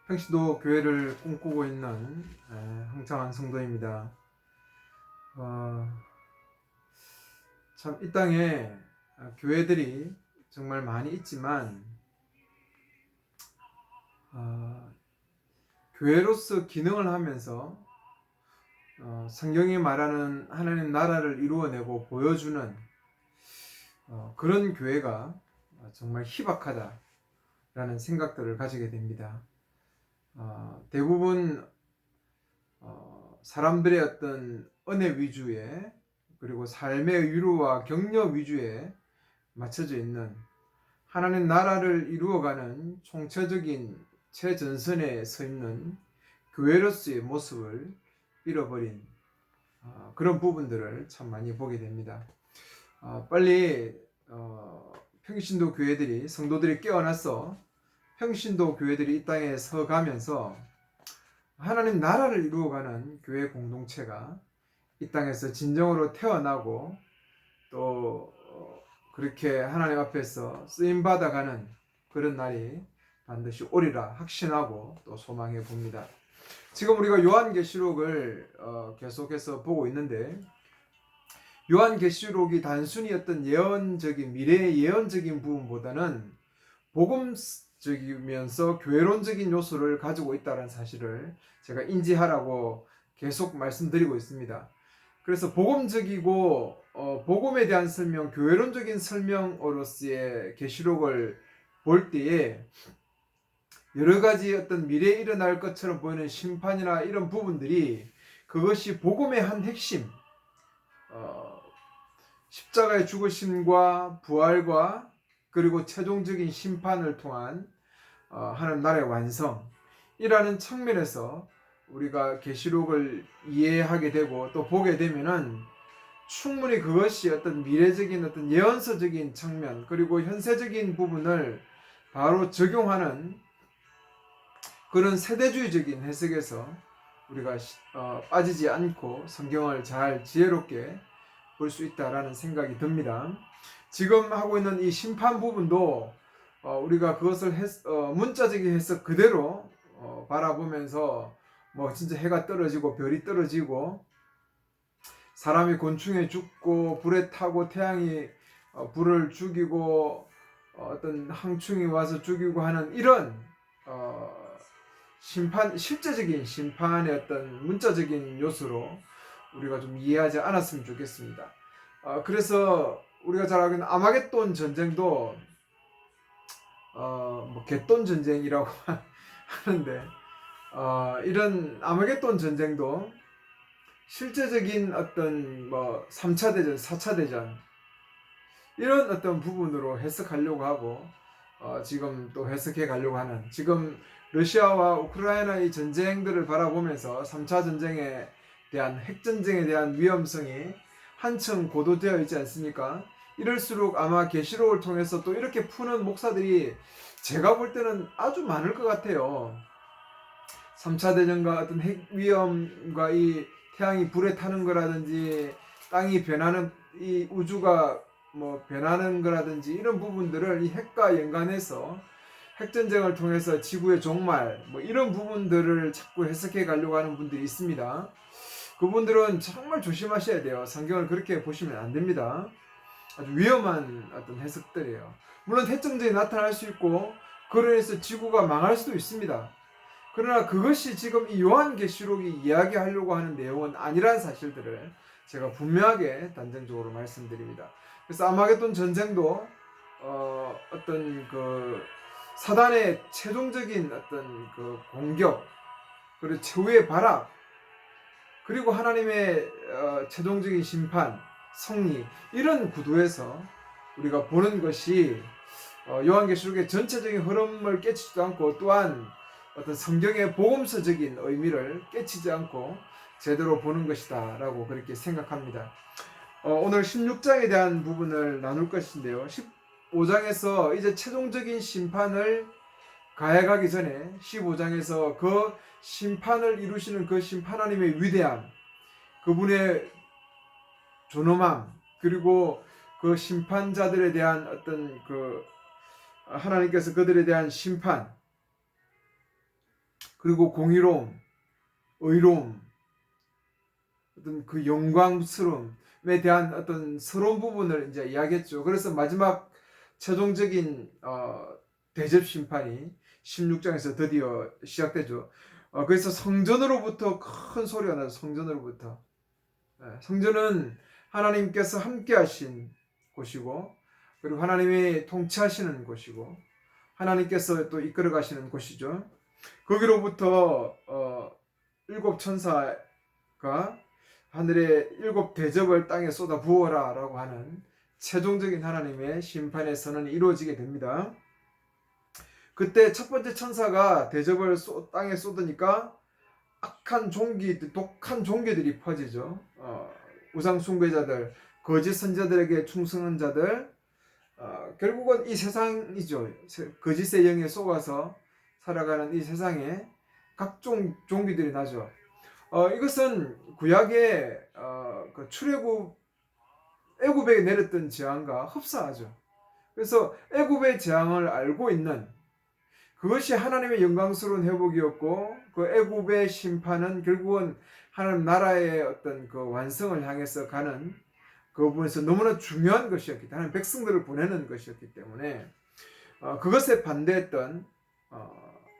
평시도 교회를 꿈꾸고 있는 황창한 성도입니다. 참 이 땅에 교회들이 정말 많이 있지만 교회로서 기능을 하면서 성경이 말하는 하나님 나라를 이루어내고 보여주는 그런 교회가 정말 희박하다라는 생각들을 가지게 됩니다. 대부분 사람들의 어떤 은혜 위주의 그리고 삶의 위로와 격려 위주에 맞춰져 있는 하나님 나라를 이루어가는 총체적인 최전선에 서 있는 교회로서의 모습을 잃어버린 그런 부분들을 참 많이 보게 됩니다. 빨리 평신도 교회들이 성도들이 깨어나서 평신도 교회들이 이 땅에 서가면서 하나님 나라를 이루어가는 교회 공동체가 이 땅에서 진정으로 태어나고 또 그렇게 하나님 앞에서 쓰임 받아가는 그런 날이 반드시 오리라 확신하고 또 소망해 봅니다. 지금 우리가 요한계시록을 계속해서 보고 있는데 요한계시록이 단순히 어떤 예언적인 미래의 예언적인 부분보다는 복음적이면서 교회론적인 요소를 가지고 있다는 사실을 제가 인지하라고 계속 말씀드리고 있습니다. 그래서 복음적이고 복음에 대한 설명, 교회론적인 설명으로서의 계시록을 볼 때에 여러 가지 어떤 미래에 일어날 것처럼 보이는 심판이나 이런 부분들이 그것이 복음의 한 핵심, 십자가의 죽으심과 부활과 그리고 최종적인 심판을 통한 하나님 나라의 완성이라는 측면에서 우리가 계시록을 이해하게 되고 또 보게 되면은 충분히 그것이 어떤 미래적인 어떤 예언서적인 측면 그리고 현세적인 부분을 바로 적용하는 그런 세대주의적인 해석에서 우리가 빠지지 않고 성경을 잘 지혜롭게 볼 수 있다라는 생각이 듭니다. 지금 하고 있는 이 심판 부분도 우리가 그것을 문자적인 해석 그대로 바라보면서 뭐 진짜 해가 떨어지고 별이 떨어지고 사람이 곤충에 죽고 불에 타고 태양이 불을 죽이고 어떤 항충이 와서 죽이고 하는 이런 심판, 실제적인 심판의 어떤 문자적인 요소로 우리가 좀 이해하지 않았으면 좋겠습니다. 그래서 우리가 잘 알고 있는 아마겟돈 전쟁도 뭐 갯돈 전쟁이라고 하는데 이런 아마겟돈 전쟁도 실제적인 어떤 뭐 3차 대전, 4차 대전 이런 어떤 부분으로 해석하려고 하고 지금 또 해석해 가려고 하는 지금 러시아와 우크라이나의 전쟁들을 바라보면서 3차 전쟁에 대한 핵전쟁에 대한 위험성이 한층 고도되어 있지 않습니까? 이럴수록 아마 계시록을 통해서 또 이렇게 푸는 목사들이 제가 볼 때는 아주 많을 것 같아요. 3차 대전과 어떤 핵 위험과 이 태양이 불에 타는 거라든지 땅이 변하는 이 우주가 뭐 변하는 거라든지 이런 부분들을 이 핵과 연관해서 핵전쟁을 통해서 지구의 종말 뭐 이런 부분들을 자꾸 해석해 가려고 하는 분들이 있습니다. 그분들은 정말 조심하셔야 돼요. 성경을 그렇게 보시면 안 됩니다. 아주 위험한 어떤 해석들이에요. 물론 핵전쟁이 나타날 수 있고 그로 인해서 지구가 망할 수도 있습니다. 그러나 그것이 지금 이 요한계시록이 이야기하려고 하는 내용은 아니라는 사실들을 제가 분명하게 단정적으로 말씀드립니다. 그래서 아마겟돈 전쟁도 어떤 그 사단의 최종적인 어떤 그 공격 그리고 최후의 발악 그리고 하나님의 최종적인 심판 승리 이런 구도에서 우리가 보는 것이 요한계시록의 전체적인 흐름을 깨치지도 않고 또한 어떤 성경의 복음서적인 의미를 깨치지 않고 제대로 보는 것이다 라고 그렇게 생각합니다. 오늘 16장에 대한 부분을 나눌 것인데요. 15장에서 이제 최종적인 심판을 가해가기 전에 15장에서 그 심판을 이루시는 그 하나님의 위대함, 그분의 존엄함, 그리고 그 심판자들에 대한 어떤 그 하나님께서 그들에 대한 심판, 그리고 공의로움, 의로움, 어떤 그 영광스러움에 대한 어떤 서러운 부분을 이제 이야기했죠. 그래서 마지막 최종적인 대접 심판이 16장에서 드디어 시작되죠. 그래서 성전으로부터 큰 소리가 나죠. 성전으로부터. 성전은 하나님께서 함께 하신 곳이고, 그리고 하나님이 통치하시는 곳이고, 하나님께서 또 이끌어 가시는 곳이죠. 거기로부터 일곱 천사가 하늘의 일곱 대접을 땅에 쏟아 부어라 라고 하는 최종적인 하나님의 심판의 선언이 이루어지게 됩니다. 그때 첫 번째 천사가 대접을 땅에 쏟으니까 악한 종기들, 독한 종기들이 퍼지죠. 우상 숭배자들, 거짓 선자들에게 충성한 자들, 결국은 이 세상이죠. 거짓의 영에 속아서 살아가는 이 세상에 각종 종기들이 나죠. 이것은 구약의 그 출애굽 애굽에 내렸던 재앙과 흡사하죠. 그래서 애굽의 재앙을 알고 있는, 그것이 하나님의 영광스러운 회복이었고, 그 애굽의 심판은 결국은 하나님 나라의 어떤 그 완성을 향해서 가는 그 부분에서 너무나 중요한 것이었기 때문에, 하나님 백성들을 보내는 것이었기 때문에 그것에 반대했던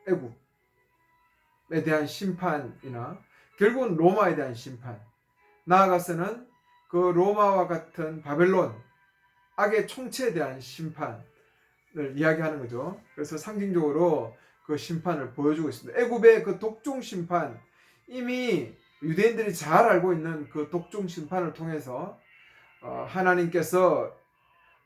애굽에 대한 심판이나 결국은 로마에 대한 심판, 나아가서는 그 로마와 같은 바벨론 악의 총체에 대한 심판을 이야기하는 거죠. 그래서 상징적으로 그 심판을 보여주고 있습니다. 애굽의 그 독종 심판, 이미 유대인들이 잘 알고 있는 그 독종 심판을 통해서 하나님께서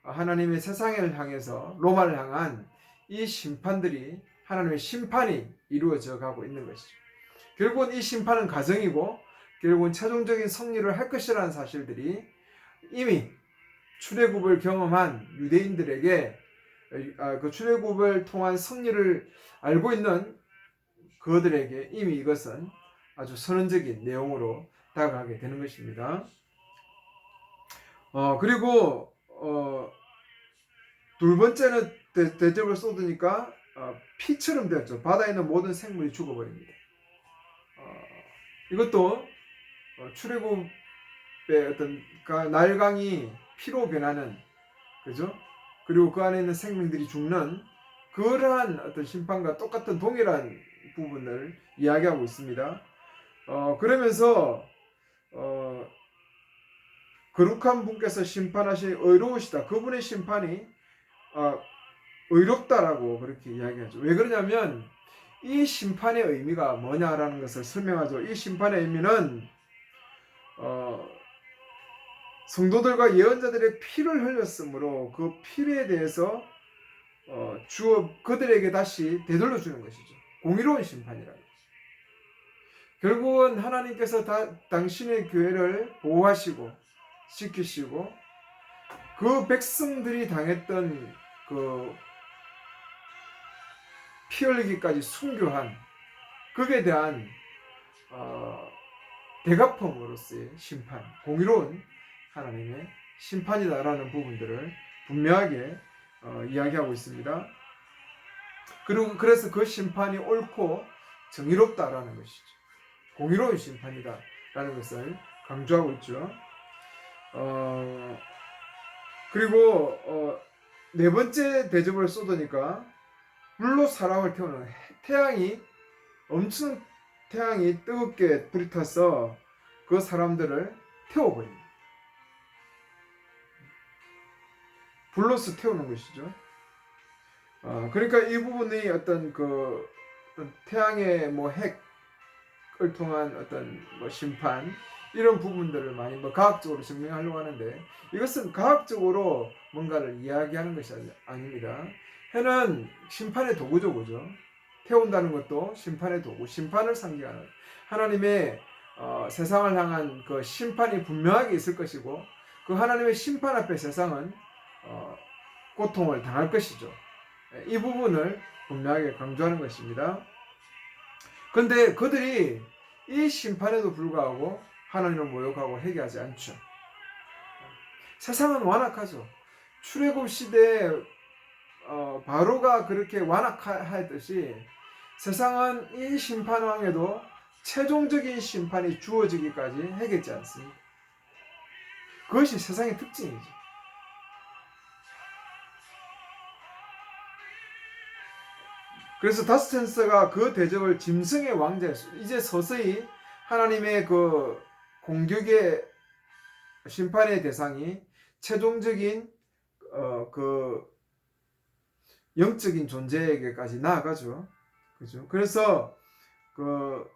하나님의 세상을 향해서 로마를 향한 이 심판들이, 하나님의 심판이 이루어져 가고 있는 것이죠. 결국은 이 심판은 가정이고, 결국은 최종적인 승리를 할 것이라는 사실들이 이미 출애굽을 경험한 유대인들에게, 그 출애굽을 통한 승리를 알고 있는 그들에게 이미 이것은 아주 선언적인 내용으로 다가가게 되는 것입니다. 그리고 둘 번째는 대접을 쏟으니까 피처럼 되었죠. 바다에 있는 모든 생물이 죽어버립니다. 이것도 출애굽의 어떤 날강이 피로 변하는, 그죠? 그리고 그 안에 있는 생명들이 죽는 그러한 어떤 심판과 똑같은 동일한 부분을 이야기하고 있습니다. 그러면서 거룩한 분께서 심판하시 의로우시다. 그분의 심판이 의롭다라고 그렇게 이야기하죠. 왜 그러냐면 이 심판의 의미가 뭐냐라는 것을 설명하죠. 이 심판의 의미는 성도들과 예언자들의 피를 흘렸으므로 그 피에 대해서 주어 그들에게 다시 되돌려 주는 것이죠. 공의로운 심판이라는 것이죠. 결국은 하나님께서 당신의 교회를 보호하시고 지키시고, 그 백성들이 당했던 그 피 흘리기까지 순교한 그에 대한 대갚음으로서의 심판, 공의로운 하나님의 심판이다라는 부분들을 분명하게 이야기하고 있습니다. 그리고 그래서 그 심판이 옳고 정의롭다라는 것이죠. 공의로운 심판이다라는 것을 강조하고 있죠. 그리고 네 번째 대접을 쏟으니까 불로 사람을 태우는, 엄청 태양이 뜨겁게 불이 타서 그 사람들을 태워버립니다. 불로서 태우는 것이죠. 그러니까 이 부분이 어떤 태양의 핵을 통한 어떤 심판, 이런 부분들을 많이 과학적으로 증명하려고 하는데, 이것은 과학적으로 뭔가를 이야기하는 것이 아닙니다. 해는 심판의 도구죠, 그죠? 태운다는 것도 심판의 도구, 심판을 상징하는 하나님의 세상을 향한 그 심판이 분명하게 있을 것이고, 그 하나님의 심판 앞에 세상은 고통을 당할 것이죠. 이 부분을 분명하게 강조하는 것입니다. 그런데 그들이 이 심판에도 불구하고 하나님을 모욕하고 회개하지 않죠. 세상은 완악하죠. 출애굽 시대에 바로가 그렇게 완악하듯이 세상은 이 심판왕에도 최종적인 심판이 주어지기까지 해겠지 않습니까? 그것이 세상의 특징이죠. 그래서 다스텐스가 그 대접을 짐승의 왕자였어요. 이제 서서히 하나님의 그 공격의 심판의 대상이 최종적인 그 영적인 존재에게까지 나아가죠. 그죠? 그래서 그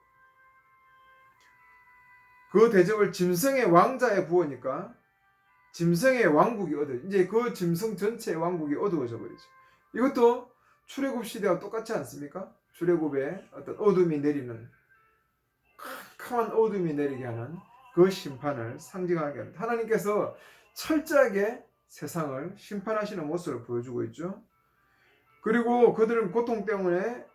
대접을 짐승의 왕자에 부으니까 짐승의 왕국이 이제 그 짐승 전체의 왕국이 어두워져 버리죠. 이것도 출애굽 시대와 똑같지 않습니까? 출애굽에 어떤 어둠이 내리는 캄캄한 어둠이 내리게 하는 그 심판을 상징하게 합니다. 하나님께서 철저하게 세상을 심판하시는 모습을 보여주고 있죠. 그리고 그들은 고통 때문에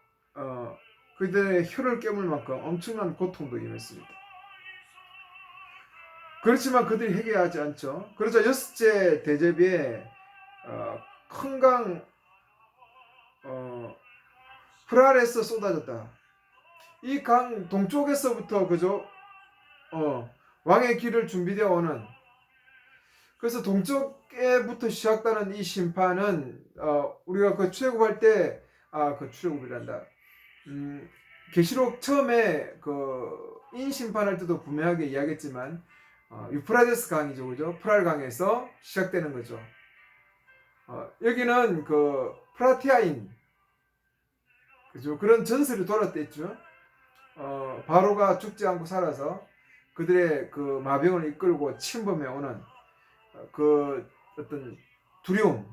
그들의 혀를 깨물 만큼 엄청난 고통도 임했습니다. 그렇지만 그들이 회개하지 않죠. 그러자 여섯째 대접에 큰 강 프랄에서 쏟아졌다. 이 강 동쪽에서부터 그죠? 왕의 길을 준비되어 오는, 그래서 동쪽에부터 시작되는 이 심판은 우리가 그 출애굽할 때 그 출애굽이란다. 계시록 처음에 그 인심판할 때도 분명하게 이야기했지만 유프라데스 강이죠, 그죠? 프랄 강에서 시작되는 거죠. 여기는 그 프라티아인, 그죠? 그런 전설이 돌았댔죠. 바로가 죽지 않고 살아서 그들의 그 마병을 이끌고 침범해 오는 그 어떤 두려움,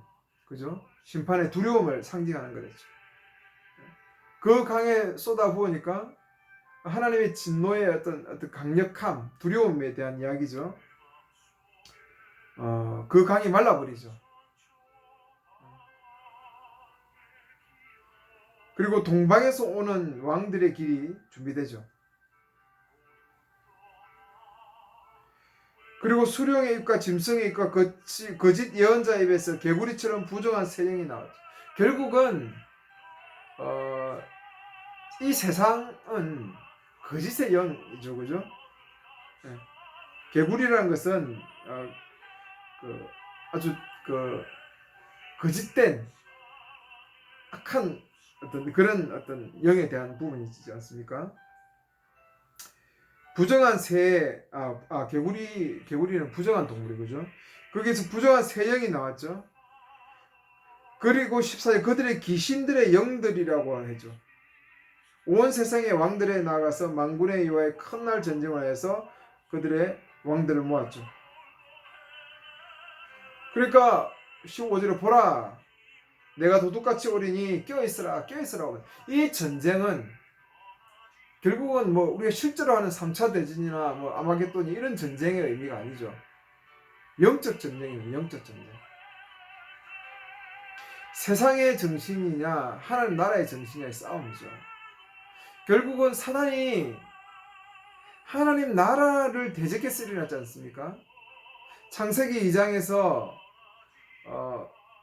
그죠? 심판의 두려움을 상징하는 거겠죠. 그 강에 쏟아 부으니까 하나님의 진노의 어떤 강력함, 두려움에 대한 이야기죠. 그 강이 말라버리죠. 그리고 동방에서 오는 왕들의 길이 준비되죠. 그리고 수령의 입과 짐승의 입과 거짓 예언자 입에서 개구리처럼 부정한 새 영이 나왔죠. 결국은 이 세상은 거짓의 영이죠, 그죠? 네. 개구리라는 것은 아주 거짓된 악한 그런 영에 대한 부분이 있지 않습니까? 부정한 새, 개구리는 부정한 동물이죠. 거기서 부정한 새 영이 나왔죠. 그리고 14절 그들의 귀신들의 영들이라고 하죠. 온 세상의 왕들에 나가서 만군의 여호와의 큰 날 전쟁을 하여서 그들의 왕들을 모았죠. 그러니까 15절에 보라, 내가 도둑같이 오리니 껴있으라. 이 전쟁은 결국은 우리가 실제로 하는 3차 대전이나 아마겟돈이 이런 전쟁의 의미가 아니죠. 영적 전쟁입니다. 영적 전쟁. 세상의 정신이냐 하나님 나라의 정신이냐의 싸움이죠. 결국은 사단이 하나님 나라를 대적했으리라 하지 않습니까? 창세기 2장에서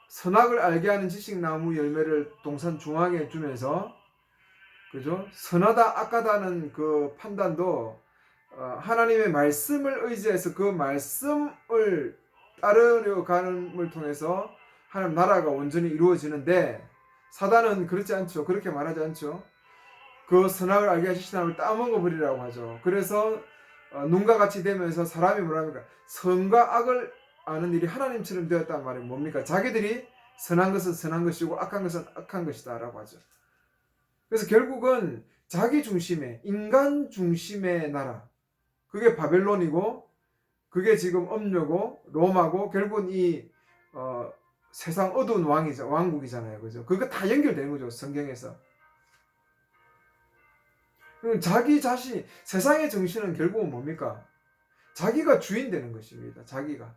선악을 알게 하는 지식나무 열매를 동산 중앙에 주면서, 그죠? 선하다 악하다는 그 판단도 하나님의 말씀을 의지해서 그 말씀을 따르려 가는을 통해서 하나님 나라가 온전히 이루어지는데, 사단은 그렇지 않죠. 그렇게 말하지 않죠. 그 선악을 알게 하신 지식나무를 따먹어 버리라고 하죠. 그래서 눈과 같이 되면서 사람이 뭐랍니까? 선과 악을 아는 일이 하나님처럼 되었단 말이 뭡니까? 자기들이 선한 것은 선한 것이고 악한 것은 악한 것이다 라고 하죠. 그래서 결국은 자기 중심의, 인간 중심의 나라, 그게 바벨론이고, 그게 지금 음료고 로마고, 결국은 이 세상 어두운 왕국이잖아요, 그죠? 그거 다 연결되는 거죠, 성경에서. 자기 자신, 세상의 정신은 결국은 뭡니까? 자기가 주인 되는 것입니다. 자기가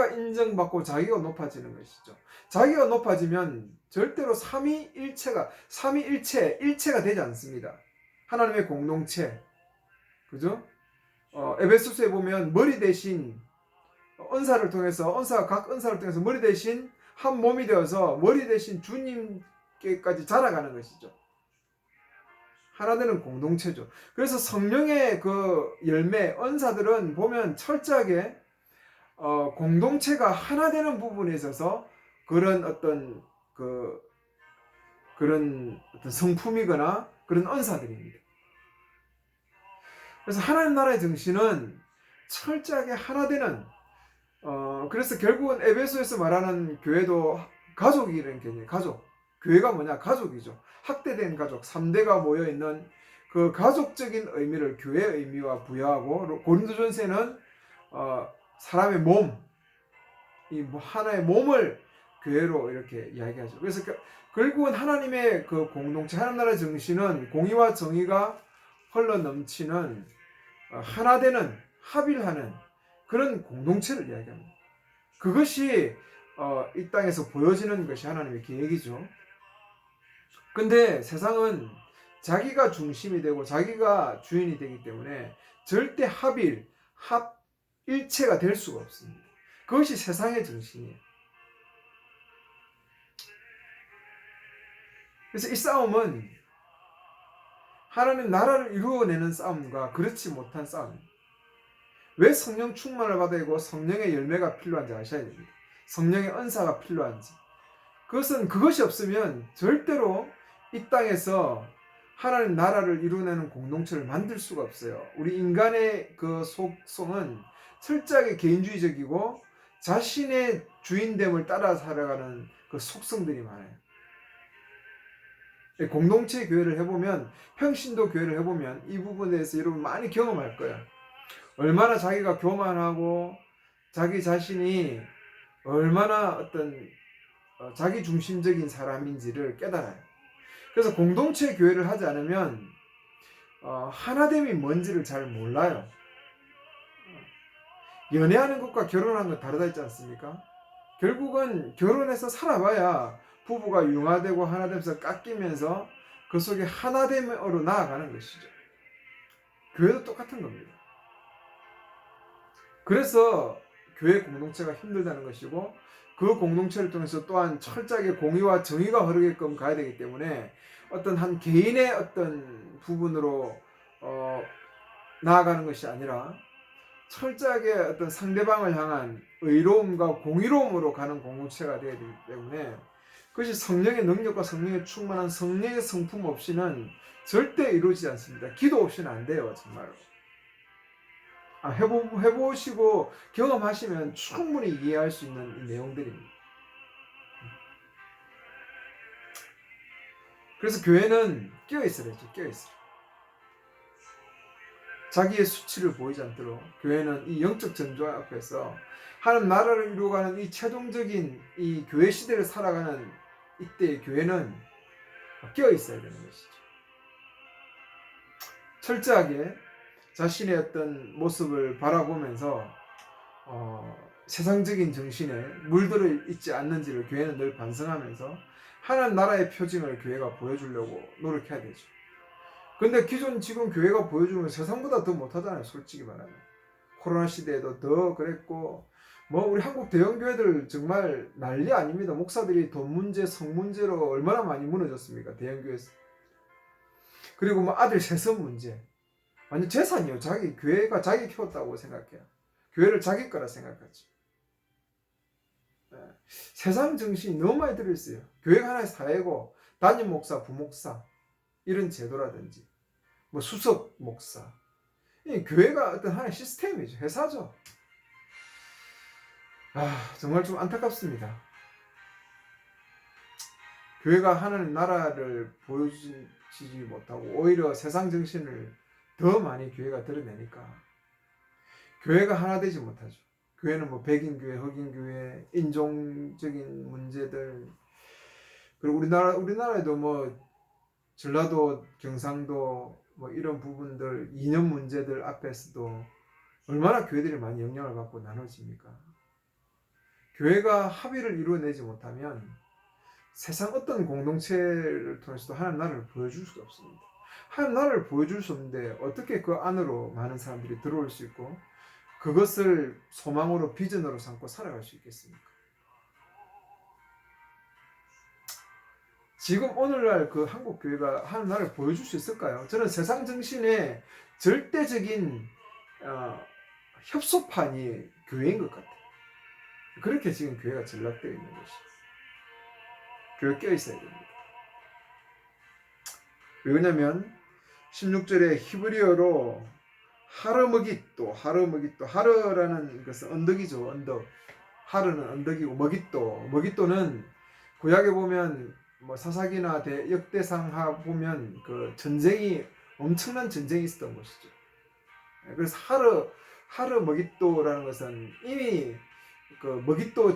인정받고 자기가 높아지는 것이죠. 자기가 높아지면 절대로 삼위일체가 되지 않습니다. 하나님의 공동체, 그죠? 에베소서에 보면 머리 대신 은사를 통해서 각 은사를 통해서 머리 대신 한 몸이 되어서 머리 대신 주님 되게까지 자라가는 것이죠. 하나 되는 공동체죠. 그래서 성령의 그 열매, 은사들은 보면 철저하게 공동체가 하나 되는 부분에 있어서 그런 어떤 그런 어떤 성품이거나 그런 은사들입니다. 그래서 하나님 나라의 정신은 철저하게 하나 되는 그래서 결국은 에베소에서 말하는 교회도 가족이라는 개념이에요. 가족. 교회가 뭐냐? 가족이죠. 학대된 가족, 3대가 모여있는 그 가족적인 의미를 교회의 의미와 부여하고 고린도전서에는 사람의 몸, 이 하나의 몸을 교회로 이렇게 이야기하죠. 그래서 결국은 하나님의 그 공동체, 하나님 나라의 정신은 공의와 정의가 흘러 넘치는 하나 되는 합일하는 그런 공동체를 이야기합니다. 그것이 이 땅에서 보여지는 것이 하나님의 계획이죠. 근데 세상은 자기가 중심이 되고 자기가 주인이 되기 때문에 절대 합일체가 될 수가 없습니다. 그것이 세상의 정신이에요. 그래서 이 싸움은 하나님 나라를 이루어내는 싸움과 그렇지 못한 싸움입니다. 왜 성령 충만을 받아야 되고 성령의 열매가 필요한지 아셔야 됩니다. 성령의 은사가 필요한지. 그것이 없으면 절대로 이 땅에서 하나님 나라를 이루어내는 공동체를 만들 수가 없어요. 우리 인간의 그 속성은 철저하게 개인주의적이고 자신의 주인됨을 따라 살아가는 그 속성들이 많아요. 공동체 교회를 해보면, 평신도 교회를 해보면 이 부분에 대해서 여러분 많이 경험할 거예요. 얼마나 자기가 교만하고 자기 자신이 얼마나 어떤 자기 중심적인 사람인지를 깨달아요. 그래서 공동체 교회를 하지 않으면 하나됨이 뭔지를 잘 몰라요. 연애하는 것과 결혼하는 것 다르다 했지 않습니까? 결국은 결혼해서 살아봐야 부부가 융화되고 하나되면서 깎이면서 그 속에 하나됨으로 나아가는 것이죠. 교회도 똑같은 겁니다. 그래서 교회 공동체가 힘들다는 것이고 그 공동체를 통해서 또한 철저하게 공의와 정의가 흐르게끔 가야 되기 때문에 어떤 한 개인의 어떤 부분으로 나아가는 것이 아니라 철저하게 어떤 상대방을 향한 의로움과 공의로움으로 가는 공동체가 되어야 되기 때문에 그것이 성령의 능력과 성령의 충만한 성령의 성품 없이는 절대 이루어지지 않습니다. 기도 없이는 안 돼요, 정말로. 해보시고 경험하시면 충분히 이해할 수 있는 내용들입니다. 그래서 교회는 끼어있으래죠. 끼어있으래. 자기의 수치를 보이지 않도록 교회는 이 영적 전조 앞에서 하나님 나라를 이루어가는 이 최종적인 이 교회 시대를 살아가는 이때의 교회는 끼어있어야 되는 것이죠. 철저하게 자신의 어떤 모습을 바라보면서 세상적인 정신에 물들어 있지 않는지를 교회는 늘 반성하면서 하나님 나라의 표징을 교회가 보여주려고 노력해야 되죠. 근데 기존 지금 교회가 보여주는 건 세상보다 더 못하잖아요. 솔직히 말하면. 코로나 시대에도 더 그랬고 우리 한국 대형교회들 정말 난리 아닙니다. 목사들이 돈 문제, 성 문제로 얼마나 많이 무너졌습니까? 대형교회에서. 그리고 아들 세습 문제. 완전 재산이요. 교회가 자기 키웠다고 생각해요. 교회를 자기 거라 생각하지. 세상 정신이 너무 많이 들어있어요. 교회가 하나의 사회고 담임 목사, 부목사 이런 제도라든지 수석 목사 이 교회가 어떤 하나의 시스템이죠. 회사죠. 정말 좀 안타깝습니다. 교회가 하나님 나라를 보여주지 못하고 오히려 세상 정신을 더 많이 교회가 드러내니까 교회가 하나 되지 못하죠. 교회는 백인교회, 흑인교회, 인종적인 문제들 그리고 우리나라에도 전라도, 경상도 이런 부분들 이념 문제들 앞에서도 얼마나 교회들이 많이 영향을 받고 나눠집니까? 교회가 합의를 이루어내지 못하면 세상 어떤 공동체를 통해서도 하나님 나라를 보여줄 수가 없습니다. 하나님 나라를 보여줄 수 없는데 어떻게 그 안으로 많은 사람들이 들어올 수 있고 그것을 소망으로 비전으로 삼고 살아갈 수 있겠습니까? 지금 오늘날 그 한국 교회가 하는 나라를 보여줄 수 있을까요? 저는 세상 정신의 절대적인 협소판이 교회인 것 같아요. 그렇게 지금 교회가 전락되어 있는 것이. 교회 껴 있어야 됩니다. 왜냐면 16절에 히브리어로 하르머깃도, 하르라는 것은 언덕이죠. 언덕. 하르는 언덕이고 머깃도는 구약에 보면 뭐 사사기나 역대상하 보면 그 전쟁이 엄청난 전쟁이 있었던 곳이죠. 그래서 하르 머깃도라는 것은 이미 그 머깃도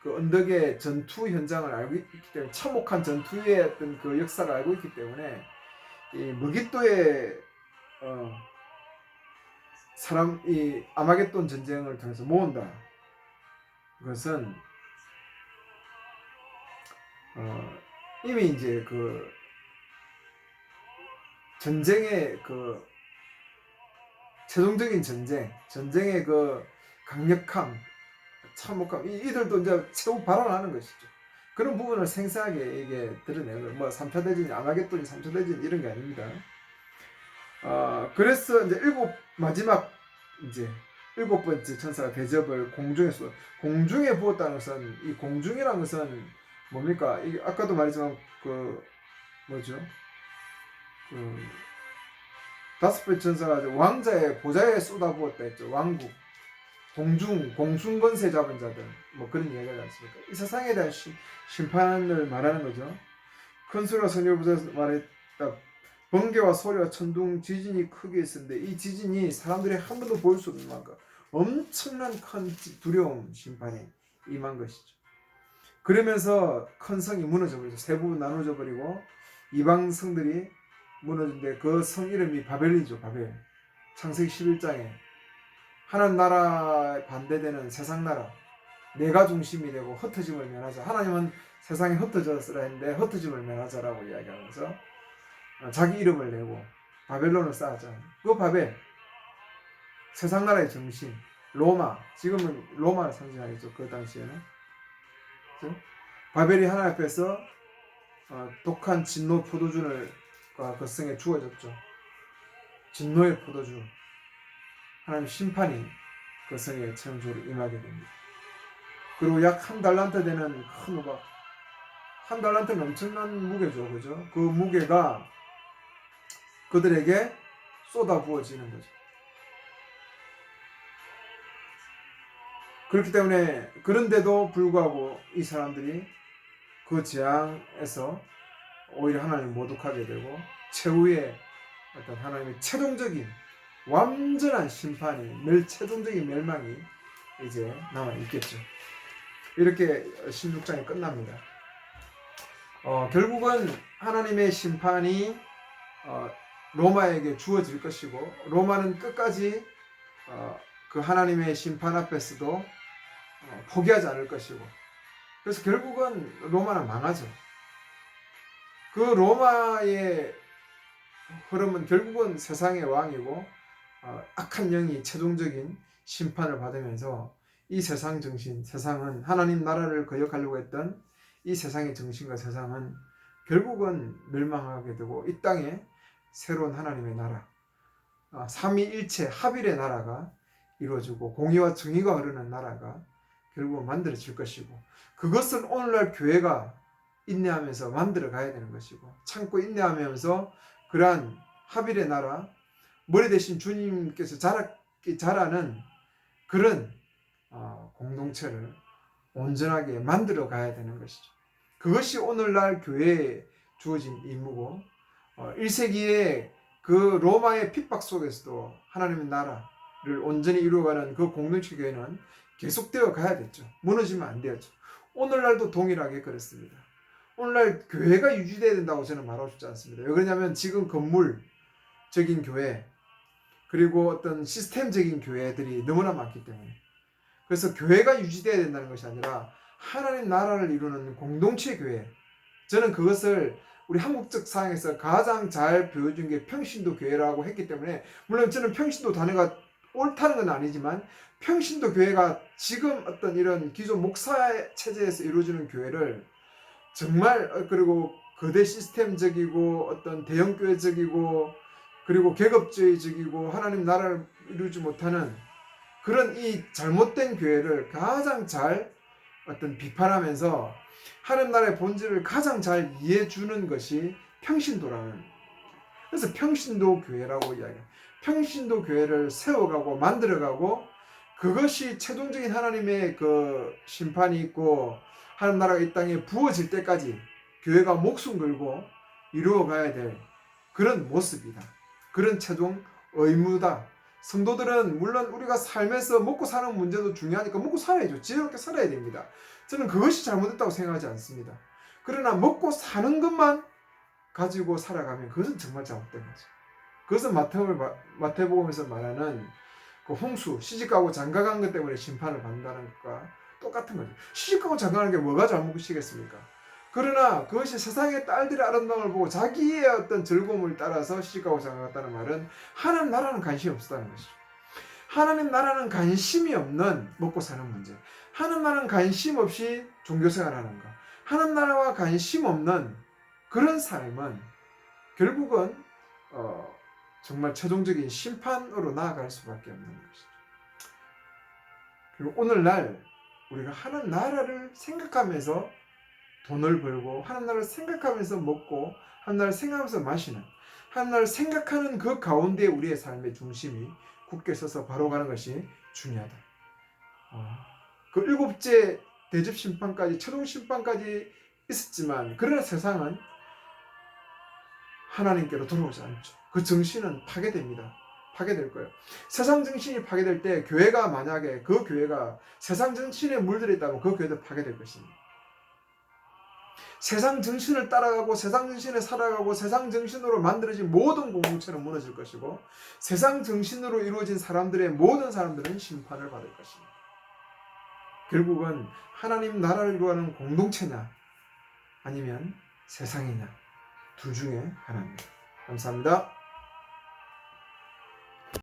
그 언덕의 전투 현장을 알고 있기 때문에 참혹한 전투의 어떤 그 역사를 알고 있기 때문에 이 머깃도의 이 아마겟돈 전쟁을 통해서 모은다. 그것은 이미 이제 그 전쟁의 그 최종적인 전쟁의 그 강력함, 참혹함, 이들도 이제 최후 발언하는 것이죠. 그런 부분을 생생하게 이게 드러내는 거예요. 뭐 3차 대전, 아마겟돈이 3차 대전 이런 게 아닙니다. 그래서 이제 마지막 이제 7번째 천사가 대접을 공중에 부었다는 것은, 이 공중이라는 것은 뭡니까? 이게 아까도 말했지만 그 뭐죠? 그 5번째 천사가 왕자의 보좌에 쏟아부었다 했죠. 왕국, 공중권세 잡은 자들, 뭐 그런 이야기가 않습니까? 이 세상에 대한 심판을 말하는 거죠. 큰 소리와 성령을 부어서 말했다. 번개와 소리와 천둥, 지진이 크게 있었는데 이 지진이 사람들이 한 번도 볼 수 없는 만큼 엄청난 큰 두려움, 심판이 임한 것이죠. 그러면서 큰 성이 무너져 버리죠. 세 부분 나눠져 버리고 이방 성들이 무너진데 그 성 이름이 바벨이죠. 바벨. 창세기 11장에 하나님 나라에 반대되는 세상 나라, 내가 중심이 되고 흩어짐을 면하자. 하나님은 세상이 흩어졌으라 했는데 흩어짐을 면하자라고 이야기하면서 자기 이름을 내고 바벨론을 쌓았죠. 그 바벨, 세상 나라의 정신, 로마, 지금은 로마를 상징하겠죠. 그 당시에는. 그렇죠? 바벨이 하나님 앞에서 독한 진노 포도주를 그 성에 주어졌죠. 진노의 포도주, 하나님 심판이 그 성에 최종적으로 임하게 됩니다. 그리고 약 1달란트 되는 큰 우박, 1달란트는 엄청난 무게죠. 그죠? 그 무게가 그들에게 쏟아 부어지는 거죠. 그렇기 때문에, 그런데도 불구하고 이 사람들이 그 재앙에서 오히려 하나님을 모독하게 되고 최후의 어떤 하나님의 최종적인 완전한 심판이, 최종적인 멸망이 이제 남아 있겠죠. 이렇게 16장이 끝납니다. 결국은 하나님의 심판이 로마에게 주어질 것이고, 로마는 끝까지 그 하나님의 심판 앞에서도 포기하지 않을 것이고, 그래서 결국은 로마는 망하죠. 그 로마의 흐름은 결국은 세상의 왕이고 악한 영이 최종적인 심판을 받으면서 이 세상 정신, 세상은 하나님 나라를 거역하려고 했던 이 세상의 정신과 세상은 결국은 멸망하게 되고 이 땅에 새로운 하나님의 나라, 삼위일체 합일의 나라가 이루어지고 공의와 정의가 흐르는 나라가 결국은 만들어질 것이고, 그것은 오늘날 교회가 인내하면서 만들어 가야 되는 것이고, 참고 인내하면서 그러한 합일의 나라, 머리 대신 주님께서 자라는 그런 공동체를 온전하게 만들어 가야 되는 것이죠. 그것이 오늘날 교회에 주어진 임무고, 1세기에 그 로마의 핍박 속에서도 하나님의 나라를 온전히 이루어가는 그 공동체 교회는 계속되어 가야 됐죠. 무너지면 안 되었죠. 오늘날도 동일하게 그렇습니다. 오늘날 교회가 유지되어야 된다고 저는 말하고 싶지 않습니다. 왜 그러냐면 지금 건물적인 교회, 그리고 어떤 시스템적인 교회들이 너무나 많기 때문에, 그래서 교회가 유지되어야 된다는 것이 아니라 하나님 나라를 이루는 공동체 교회, 저는 그것을 우리 한국적 사상에서 가장 잘 보여준 게 평신도 교회라고 했기 때문에, 물론 저는 평신도 단어가 옳다는 건 아니지만 평신도 교회가 지금 어떤 이런 기존 목사 체제에서 이루어지는 교회를 정말 그리고 거대 시스템적이고 어떤 대형교회적이고 그리고 계급주의적이고 하나님 나라를 이루지 못하는 그런 이 잘못된 교회를 가장 잘 어떤 비판하면서 하나님 나라의 본질을 가장 잘 이해해 주는 것이 평신도라는, 그래서 평신도 교회라고 이야기해요. 평신도 교회를 세워가고 만들어가고 그것이 최종적인 하나님의 그 심판이 있고 하나님 나라가 이 땅에 부어질 때까지 교회가 목숨 걸고 이루어가야 될 그런 모습이다. 그런 최종 의무다. 성도들은 물론 우리가 삶에서 먹고 사는 문제도 중요하니까 먹고 살아야죠. 지혜롭게 살아야 됩니다. 저는 그것이 잘못됐다고 생각하지 않습니다. 그러나 먹고 사는 것만 가지고 살아가면 그것은 정말 잘못된 거죠. 그것은 마태복음에서 말하는 그 홍수, 시집가고 장가간 것 때문에 심판을 받는다는 것과 똑같은 거죠. 시집가고 장가가는 게 뭐가 잘못이겠습니까? 그러나 그것이 세상의 딸들의 아름다움을 보고 자기의 어떤 즐거움을 따라서 시집가고 장가갔다는 말은 하나님 나라는 관심이 없었다는 것이죠. 하나님 나라는 관심이 없는 먹고 사는 문제, 하나님 나라는 관심 없이 종교생활하는 것, 하나님 나라와 관심 없는 그런 삶은 결국은 정말 최종적인 심판으로 나아갈 수밖에 없는 것이죠. 그리고 오늘날 우리가 하나님 나라를 생각하면서 돈을 벌고 하나님 나라를 생각하면서 먹고 하나님 나라를 생각하면서 마시는, 하나님 나라를 생각하는 그 가운데 우리의 삶의 중심이 굳게 서서 바로 가는 것이 중요하다. 그 일곱째 대접 심판까지, 최종 심판까지 있었지만 그러나 세상은 하나님께로 돌아오지 않죠. 그 정신은 파괴됩니다. 파괴될 거예요. 세상 정신이 파괴될 때 교회가 만약에 그 교회가 세상 정신에 물들어 있다면 그 교회도 파괴될 것입니다. 세상 정신을 따라가고 세상 정신에 살아가고 세상 정신으로 만들어진 모든 공동체는 무너질 것이고 세상 정신으로 이루어진 사람들의 모든 사람들은 심판을 받을 것입니다. 결국은 하나님 나라를 이루어가는 공동체냐 아니면 세상이냐, 둘 중에 하나입니다. 감사합니다.